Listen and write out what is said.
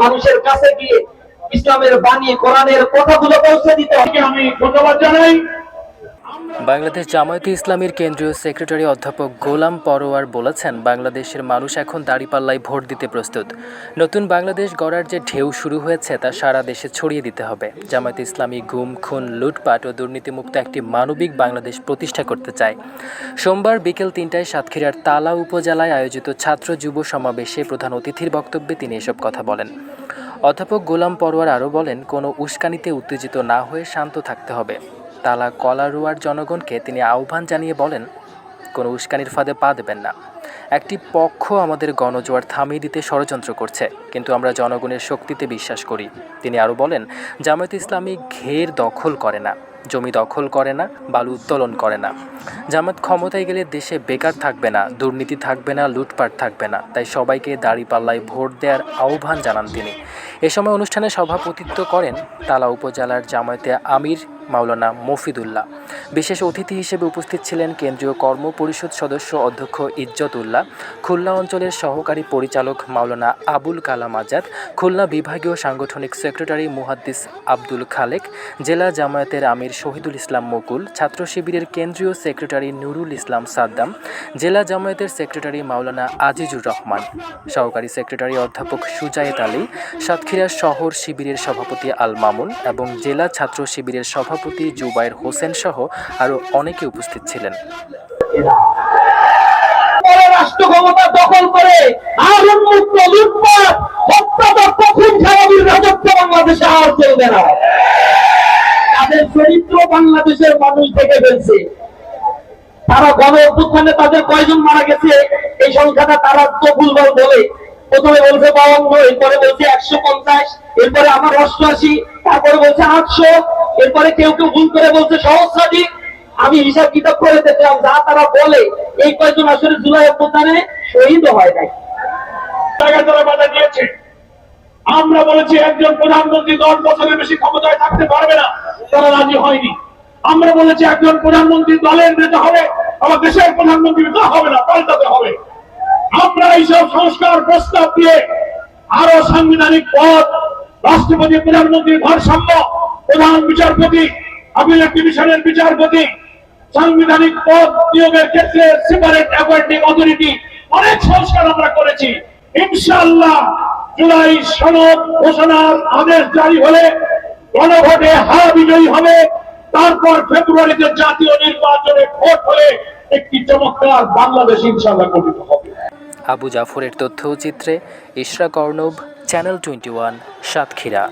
মানুষের কাছে গিয়ে ইসলামের বাণী কোরআনের কথাগুলো পৌঁছে দিতে হবে। আমি ধন্যবাদ জানাই। বাংলাদেশ জামায়াতে ইসলামীর কেন্দ্রীয় সেক্রেটারি অধ্যাপক গোলাম পরোয়ার বলেছেন, বাংলাদেশের মানুষ এখন দাঁড়িপাল্লায় ভোট দিতে প্রস্তুত। নতুন বাংলাদেশ গড়ার যে ঢেউ শুরু হয়েছে তা সারা দেশে ছড়িয়ে দিতে হবে। জামায়াতে ইসলামী গুম, খুন, লুটপাট ও দুর্নীতিমুক্ত একটি মানবিক বাংলাদেশ প্রতিষ্ঠা করতে চায়। সোমবার বিকেল ৩টায় সাতক্ষীরার তালা উপজেলায় আয়োজিত ছাত্র যুব সমাবেশে প্রধান অতিথির বক্তব্যে তিনি এসব কথা বলেন। অধ্যাপক গোলাম পরোয়ার আরও বলেন, কোনো উস্কানিতে উত্তেজিত না হয়ে শান্ত থাকতে হবে। তালা কলারোয়ার জনগণকে তিনি আহ্বান জানিয়ে বলেন, কোনো উস্কানির ফাঁদে পা দেবেন না। একটি পক্ষ আমাদের গণজোয়ার থামিয়ে দিতে ষড়যন্ত্র করছে, কিন্তু আমরা জনগণের শক্তিতে বিশ্বাস করি। তিনি আরও বলেন, জামায়াতে ইসলামী ঘের দখল করে না, জমি দখল করে না, বালু উত্তোলন করে না। জামায়াত ক্ষমতায় গেলে দেশে বেকার থাকবে না, দুর্নীতি থাকবে না, লুটপাট থাকবে না। তাই সবাইকে দাঁড়িপাল্লায় ভোট দেওয়ার আহ্বান জানান তিনি। এ সময় অনুষ্ঠানে সভাপতিত্ব করেন তালা উপজেলার জামায়াতে আমির মাওলানা মফিদুল্লাহ। বিশেষ অতিথি হিসেবে উপস্থিত ছিলেন কেন্দ্রীয় কর্ম পরিষদ সদস্য অধ্যক্ষ ইজ্জত উল্লাহ, খুলনা অঞ্চলের সহকারী পরিচালক মাওলানা আবুল কালাম আজাদ, খুলনা বিভাগীয় সাংগঠনিক সেক্রেটারি মুহাদ্দিস আব্দুল খালেক, জেলা জামায়াতের আমির শহীদুল ইসলাম মুকুল, ছাত্র শিবিরের কেন্দ্রীয় সেক্রেটারি নুরুল ইসলাম সাদ্দাম, জেলা জামায়াতের সেক্রেটারি মাওলানা আজিজুর রহমান, সহকারী সেক্রেটারি অধ্যাপক সুজায়েত আলী, সাতক্ষীরা শহর শিবিরের সভাপতি আল মামুন এবং জেলা ছাত্র শিবিরের সভাপতি জুবায়ের হোসেন সহ আরও অনেকে উপস্থিত ছিলেন। রাষ্ট্র ক্ষমতা দখল করে আর উন্মুক্ত লুটপাট হত্যাযজ্ঞ খুন খারাপির রাজত্ব বাংলাদেশে আর চলবে না। তাদের চরিত্র বাংলাদেশের মানুষ দেখে ফেলছে। তারা গণ অভ্যুত্থানে তাদের কয়জন মারা গেছে এই সংখ্যাটা তারা তো ভুলভাল বলে। প্রথমে বলছে 52, এরপরে বলছে 150, এরপরে আমার 88, তারপরে বলছে 800, এরপরে কেউ কেউ ভুল করে বলছে সহস্রাধিক। আমি হিসাব কিতাব করে দেখলাম যা তারা বলে এই কয়েকজন আসলে জুলাই অভ্যুত্থানে শহীদ হয় নাই। তারা বাধা দিয়েছে। আমরা বলেছি একজন প্রধানমন্ত্রী 10 বছরের বেশি ক্ষমতায় থাকতে পারবে না, তারা রাজি হয়নি। আমরা বলেছি একজন প্রধানমন্ত্রী দলের নেতা হবে, আমার দেশের প্রধানমন্ত্রী তা হবে না, পাল্টাতে হবে। আমরা এইসব সংস্কার প্রস্তাব দিয়ে আরো সাংবিধানিক পদ, রাষ্ট্রপতি প্রধানমন্ত্রীর ভারসাম্য, প্রধান বিচারপতি, আপিলেট ডিভিশনের বিচারপতি, সাংবিধানিক পদ নিয়োগের ক্ষেত্রে সেপারেট অ্যাপয়েন্টিং অথরিটি, অনেক সংস্কার আমরা করেছি। ইনশাআল্লাহ জুলাই সনদ ঘোষণার আদেশ জারি হলে গণভোটে হার বিজয়ী হবে। তারপর ফেব্রুয়ারিতে জাতীয় নির্বাচনে ভোট হলে একটি চমৎকার বাংলাদেশ ইনশাআল্লাহ গঠিত হবে। আবু জাফরের তথ্যচিত্রে ইশরাক অর্ণব, চ্যানেল 21, সাতক্ষীরা।